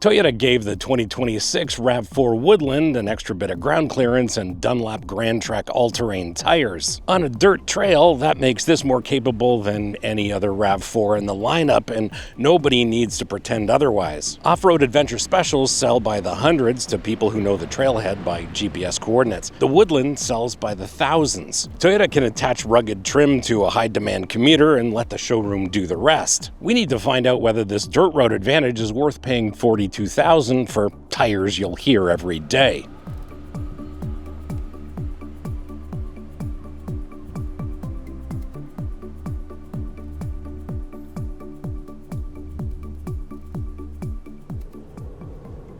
Toyota gave the 2026 RAV4 Woodland an extra bit of ground clearance and Dunlop GrandTrek all-terrain tires. On a dirt trail, that makes this more capable than any other RAV4 in the lineup, and nobody needs to pretend otherwise. Off-road adventure specials sell by the hundreds to people who know the trailhead by GPS coordinates. The Woodland sells by the thousands. Toyota can attach rugged trim to a high-demand commuter and let the showroom do the rest. We need to find out whether this dirt road advantage is worth paying $42,000 for tires you'll hear every day.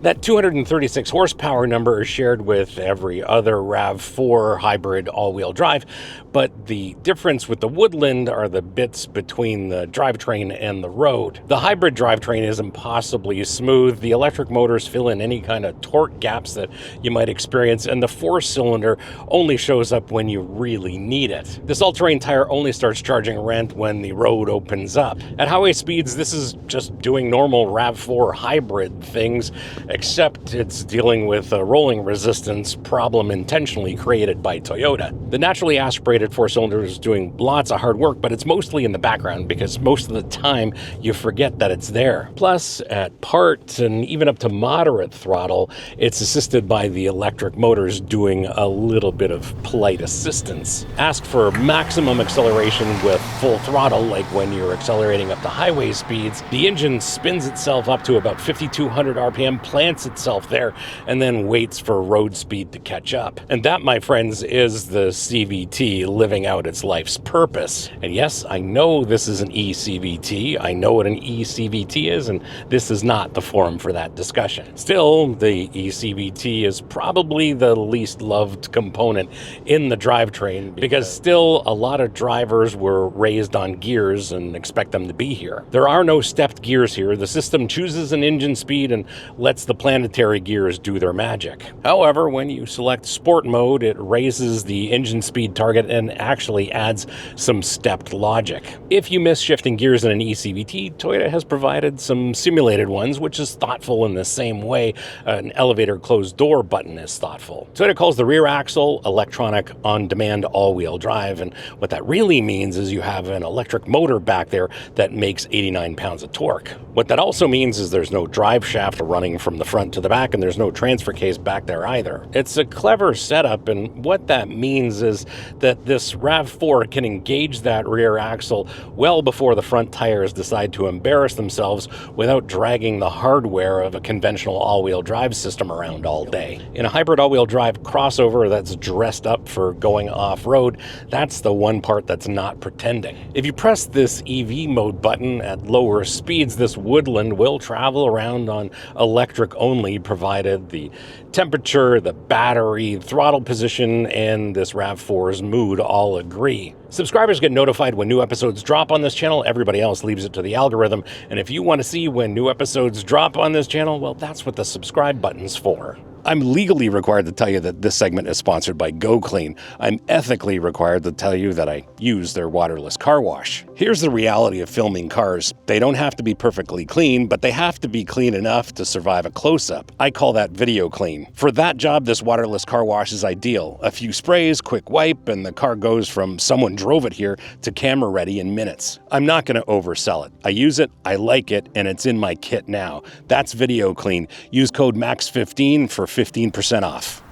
That 236 horsepower number is shared with every other RAV4 hybrid all-wheel drive, but the difference with the Woodland are the bits between the drivetrain and the road. The hybrid drivetrain is impossibly smooth, the electric motors fill in any kind of torque gaps that you might experience, and the four-cylinder only shows up when you really need it. This all-terrain tire only starts charging rent when the road opens up. At highway speeds, this is just doing normal RAV4 hybrid things, except it's dealing with a rolling resistance problem intentionally created by Toyota. The naturally aspirated four-cylinder is doing lots of hard work, but it's mostly in the background because most of the time you forget that it's there. Plus, at part and even up to moderate throttle, it's assisted by the electric motors doing a little bit of polite assistance. Ask for maximum acceleration with full throttle, like when you're accelerating up to highway speeds. The engine spins itself up to about 5,200 RPM, plants itself there, and then waits for road speed to catch up. And that, my friends, is the CVT living out its life's purpose. And yes, I know this is an ECVT. I know what an ECVT is, and this is not the forum for that discussion. Still, the ECVT is probably the least loved component in the drivetrain because still a lot of drivers were raised on gears and expect them to be here. There are no stepped gears here. The system chooses an engine speed and lets the planetary gears do their magic. However, when you select sport mode, it raises the engine speed target and actually adds some stepped logic. If you miss shifting gears in an ECVT, Toyota has provided some simulated ones, which is thoughtful in the same way an elevator closed door button is thoughtful. Toyota calls the rear axle electronic on-demand all-wheel drive, and what that really means is you have an electric motor back there that makes 89 pounds of torque. What that also means is there's no drive shaft running from the front to the back, and there's no transfer case back there either. It's a clever setup, and what that means is that this RAV4 can engage that rear axle well before the front tires decide to embarrass themselves without dragging the hardware of a conventional all-wheel drive system around all day. In a hybrid all-wheel drive crossover that's dressed up for going off-road, that's the one part that's not pretending. If you press this EV mode button at lower speeds, this Woodland will travel around on electric only, provided the temperature, the battery, throttle position, and this RAV4's mood all agree. Subscribers get notified when new episodes drop on this channel. Everybody else leaves it to the algorithm. And if you want to see when new episodes drop on this channel, well, that's what the subscribe button's for. I'm legally required to tell you that this segment is sponsored by Go Clean. I'm ethically required to tell you that I use their waterless car wash. Here's the reality of filming cars. They don't have to be perfectly clean, but they have to be clean enough to survive a close-up. I call that video clean. For that job, this waterless car wash is ideal. A few sprays, quick wipe, and the car goes from someone drove it here to camera ready in minutes. I'm not going to oversell it. I use it, I like it, and it's in my kit now. That's video clean. Use code MAX15 for 15% off.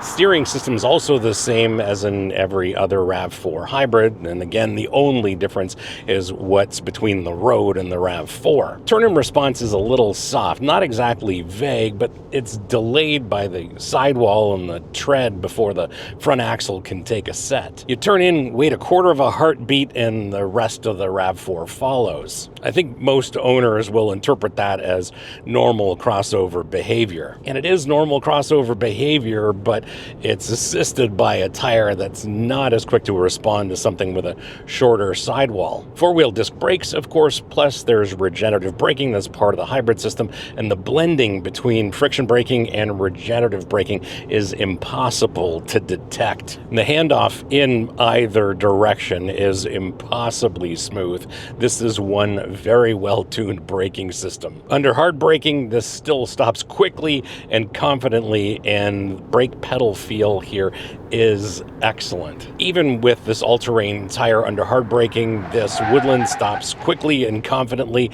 Steering system is also the same as in every other RAV4 hybrid, and again, the only difference is what's between the road and the RAV4. Turn-in response is a little soft, not exactly vague, but it's delayed by the sidewall and the tread before the front axle can take a set. You turn in, wait a quarter of a heartbeat, and the rest of the RAV4 follows. I think most owners will interpret that as normal crossover behavior. And it is normal crossover behavior, but it's assisted by a tire that's not as quick to respond to something with a shorter sidewall. Four-wheel disc brakes, of course, plus there's regenerative braking that's part of the hybrid system, and the blending between friction braking and regenerative braking is impossible to detect. And the handoff in either direction is impossibly smooth. This is one very well-tuned braking system. Under hard braking, this still stops quickly and confidently, and brake pedal feel here is excellent. Even with this all-terrain tire under hard braking, this Woodland stops quickly and confidently,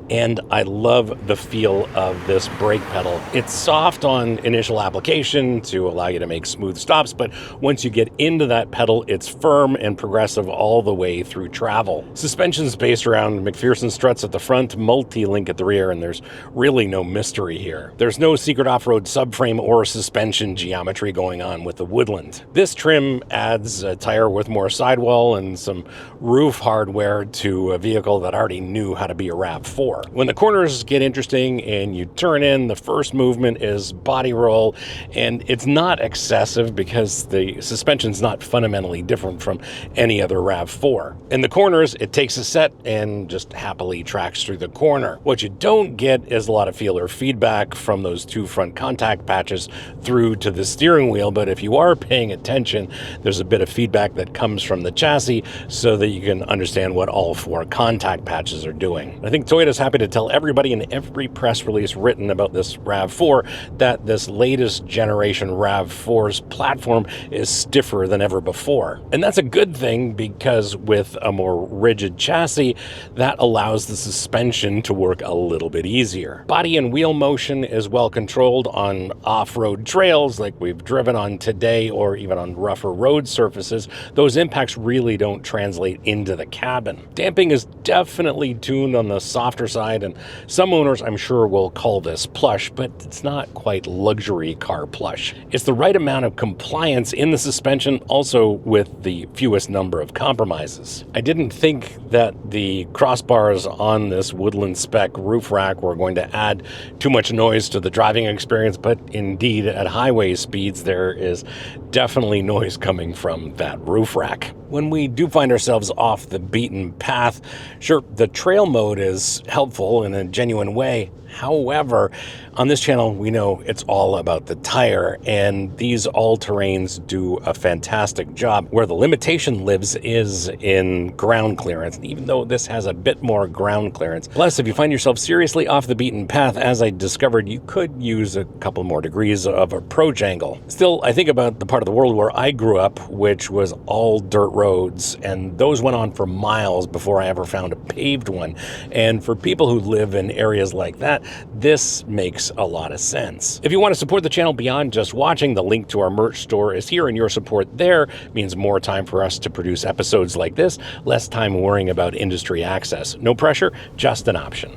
and I love the feel of this brake pedal. It's soft on initial application to allow you to make smooth stops, but once you get into that pedal, it's firm and progressive all the way through travel. Suspension's based around McPherson struts at the front, multi-link at the rear, and there's really no mystery here. There's no secret off-road subframe or suspension geometry going on with the Woodland. This trim adds a tire with more sidewall and some roof hardware to a vehicle that already knew how to be a RAV4. When the corners get interesting and you turn in, the first movement is body roll, and it's not excessive because the suspension's not fundamentally different from any other RAV4. In the corners, it takes a set and just happily tracks through the corner. What you don't get is a lot of feel or feedback from those two front contact patches through to the steering wheel, but if you are paying attention, there's a bit of feedback that comes from the chassis so that you can understand what all four contact patches are doing. I think Toyota's happy to tell everybody in every press release written about this RAV4 that this latest generation RAV4's platform is stiffer than ever before. And that's a good thing, because with a more rigid chassis, that allows the suspension to work a little bit easier. Body and wheel motion is well controlled on off-road trails like we've driven on today, or even on rougher road surfaces. Those impacts really don't translate into the cabin. Damping is definitely tuned on the softer side, and some owners, I'm sure, will call this plush, but it's not quite luxury car plush. It's the right amount of compliance in the suspension, also with the fewest number of compromises. I didn't think that the crossbars on this Woodland spec roof rack were going to add too much noise to the driving experience, but indeed, at highway speeds, there is definitely noise coming from that roof rack. When we do find ourselves off the beaten path, sure, the trail mode is helpful in a genuine way. However, on this channel, we know it's all about the tire, and these all-terrains do a fantastic job. Where the limitation lives is in ground clearance, even though this has a bit more ground clearance. Plus, if you find yourself seriously off the beaten path, as I discovered, you could use a couple more degrees of approach angle. Still, I think about the part of the world where I grew up, which was all dirt roads, and those went on for miles before I ever found a paved one. And for people who live in areas like that, this makes a lot of sense. If you want to support the channel beyond just watching, the link to our merch store is here, and your support there means more time for us to produce episodes like this, less time worrying about industry access. No pressure, just an option.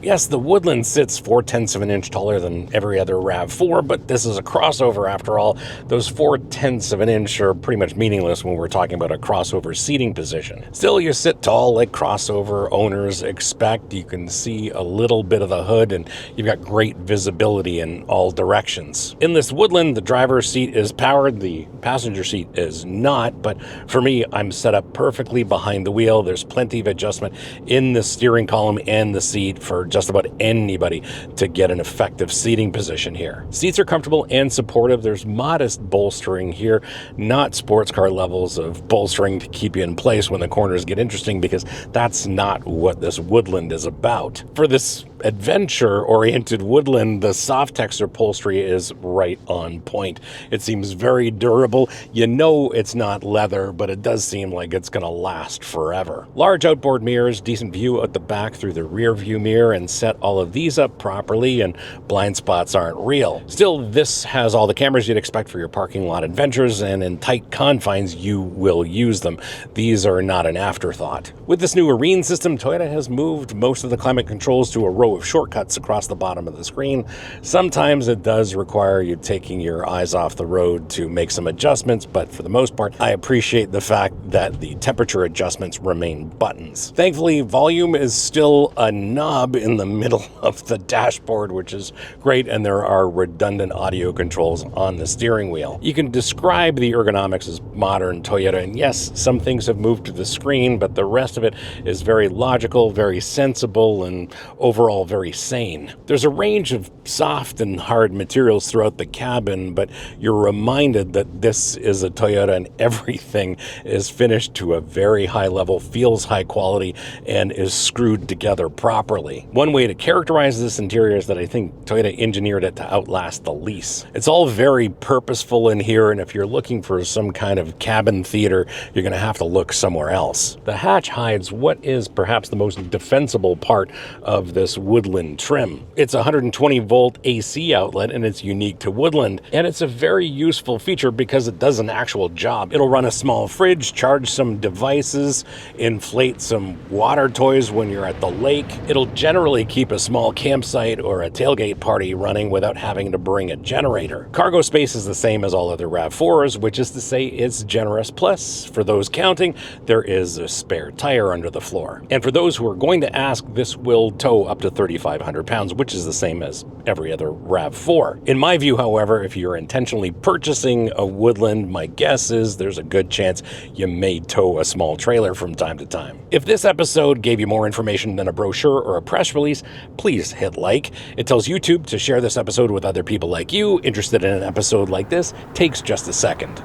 Yes, the Woodland sits 4/10 of an inch taller than every other RAV4, but this is a crossover after all. Those 4/10 of an inch are pretty much meaningless when we're talking about a crossover seating position. Still, you sit tall like crossover owners expect. You can see a little bit of the hood, and you've got great visibility in all directions. In this Woodland, the driver's seat is powered, the passenger seat is not, but for me, I'm set up perfectly behind the wheel. There's plenty of adjustment in the steering column and the seat for just about anybody to get an effective seating position here. Seats are comfortable and supportive. There's modest bolstering here, not sports car levels of bolstering to keep you in place when the corners get interesting, because that's not what this Woodland is about. For this adventure-oriented Woodland, the Softex upholstery is right on point. It seems very durable. You know it's not leather, but it does seem like it's going to last forever. Large outboard mirrors, decent view at the back through the rear view mirror, and set all of these up properly, and blind spots aren't real. Still, this has all the cameras you'd expect for your parking lot adventures, and in tight confines, you will use them. These are not an afterthought. With this new Arene system, Toyota has moved most of the climate controls to a row of shortcuts across the bottom of the screen. Sometimes it does require you taking your eyes off the road to make some adjustments, but for the most part, I appreciate the fact that the temperature adjustments remain buttons. Thankfully, volume is still a knob in the middle of the dashboard, which is great, and there are redundant audio controls on the steering wheel. You can describe the ergonomics as modern Toyota, and yes, some things have moved to the screen, but the rest of it is very logical, very sensible, and overall very sane. There's a range of soft and hard materials throughout the cabin, but you're reminded that this is a Toyota and everything is finished to a very high level, feels high quality, and is screwed together properly. One way to characterize this interior is that I think Toyota engineered it to outlast the lease. It's all very purposeful in here, and if you're looking for some kind of cabin theater, you're going to have to look somewhere else. The hatch hides what is perhaps the most defensible part of this Woodland trim. It's a 120 volt AC outlet, and it's unique to Woodland, and it's a very useful feature because it does an actual job. It'll run a small fridge, charge some devices, inflate some water toys when you're at the lake. It'll generally keep a small campsite or a tailgate party running without having to bring a generator. Cargo space is the same as all other RAV4s, which is to say it's generous. Plus, for those counting, there is a spare tire under the floor. And for those who are going to ask, this will tow up to 3,500 pounds, which is the same as every other RAV4. In my view, however, if you're intentionally purchasing a Woodland, my guess is there's a good chance you may tow a small trailer from time to time. If this episode gave you more information than a brochure or a press release, please hit like. It tells YouTube to share this episode with other people like you interested in an episode like this. Takes just a second.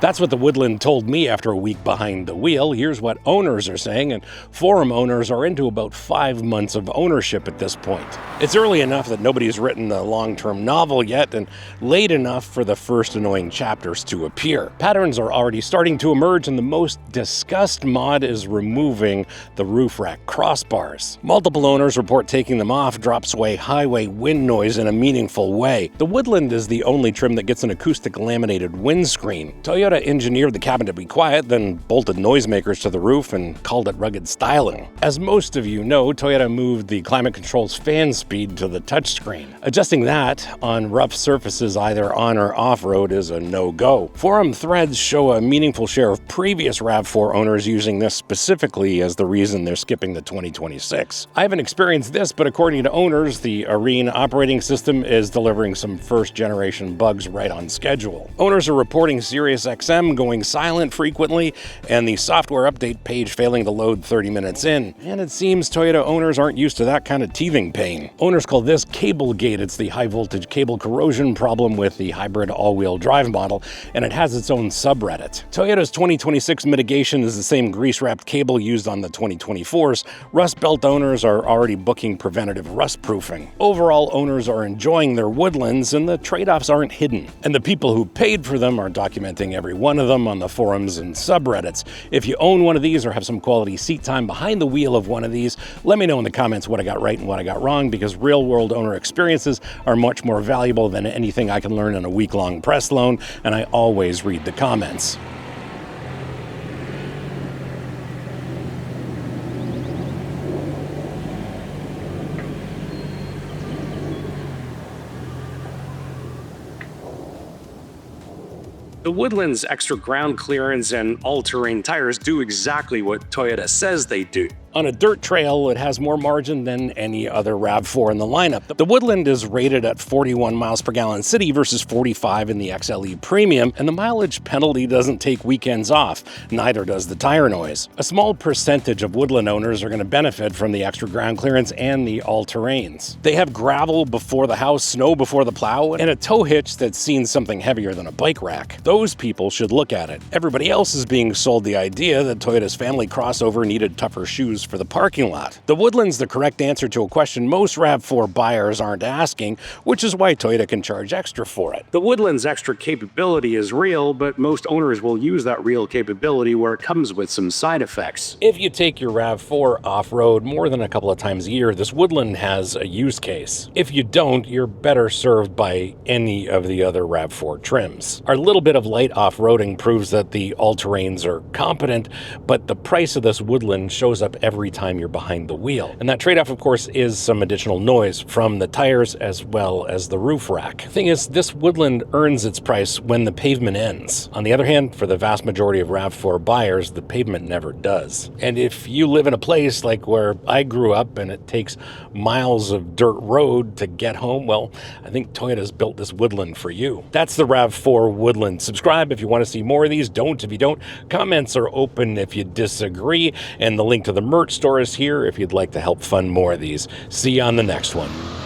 That's what the Woodland told me after a week behind the wheel. Here's what owners are saying, and forum owners are into about 5 months of ownership at this point. It's early enough that nobody's written a long-term novel yet, and late enough for the first annoying chapters to appear. Patterns are already starting to emerge, and the most discussed mod is removing the roof rack crossbars. Multiple owners report taking them off drops away highway wind noise in a meaningful way. The Woodland is the only trim that gets an acoustic laminated windscreen. Toyota engineered the cabin to be quiet, then bolted noisemakers to the roof and called it rugged styling. As most of you know, Toyota moved the climate control's fan speed to the touchscreen. Adjusting that on rough surfaces either on or off-road is a no-go. Forum threads show a meaningful share of previous RAV4 owners using this specifically as the reason they're skipping the 2026. I haven't experienced this, but according to owners, the Arene operating system is delivering some first-generation bugs right on schedule. Owners are reporting Sirius XM going silent frequently, and the software update page failing to load 30 minutes in. And it seems Toyota owners aren't used to that kind of teething pain. Owners call this Cablegate. It's the high-voltage cable corrosion problem with the hybrid all-wheel drive model, and it has its own subreddit. Toyota's 2026 mitigation is the same grease-wrapped cable used on the 2024s. Rust Belt owners are already booking preventative rust proofing. Overall, owners are enjoying their Woodlands, and the trade-offs aren't hidden. And the people who paid for them are documenting every one of them on the forums and subreddits. If you own one of these or have some quality seat time behind the wheel of one of these, let me know in the comments what I got right and what I got wrong, because real-world owner experiences are much more valuable than anything I can learn in a week-long press loan, and I always read the comments. The Woodland's extra ground clearance and all-terrain tires do exactly what Toyota says they do. On a dirt trail, it has more margin than any other RAV4 in the lineup. The Woodland is rated at 41 miles per gallon city versus 45 in the XLE Premium, and the mileage penalty doesn't take weekends off. Neither does the tire noise. A small percentage of Woodland owners are going to benefit from the extra ground clearance and the all-terrains. They have gravel before the house, snow before the plow, and a tow hitch that's seen something heavier than a bike rack. Those people should look at it. Everybody else is being sold the idea that Toyota's family crossover needed tougher shoes use for the parking lot. The Woodland's the correct answer to a question most RAV4 buyers aren't asking, which is why Toyota can charge extra for it. The Woodland's extra capability is real, but most owners will use that real capability where it comes with some side effects. If you take your RAV4 off-road more than a couple of times a year, this Woodland has a use case. If you don't, you're better served by any of the other RAV4 trims. Our little bit of light off-roading proves that the all-terrains are competent, but the price of this Woodland shows up every time you're behind the wheel. And that trade-off, of course, is some additional noise from the tires as well as the roof rack. The thing is, this Woodland earns its price when the pavement ends. On the other hand, for the vast majority of RAV4 buyers, the pavement never does. And if you live in a place like where I grew up and it takes miles of dirt road to get home, well, I think Toyota's built this Woodland for you. That's the RAV4 Woodland. Subscribe if you want to see more of these. Don't if you don't. Comments are open if you disagree. And the link to the merch store is here if you'd like to help fund more of these. See you on the next one.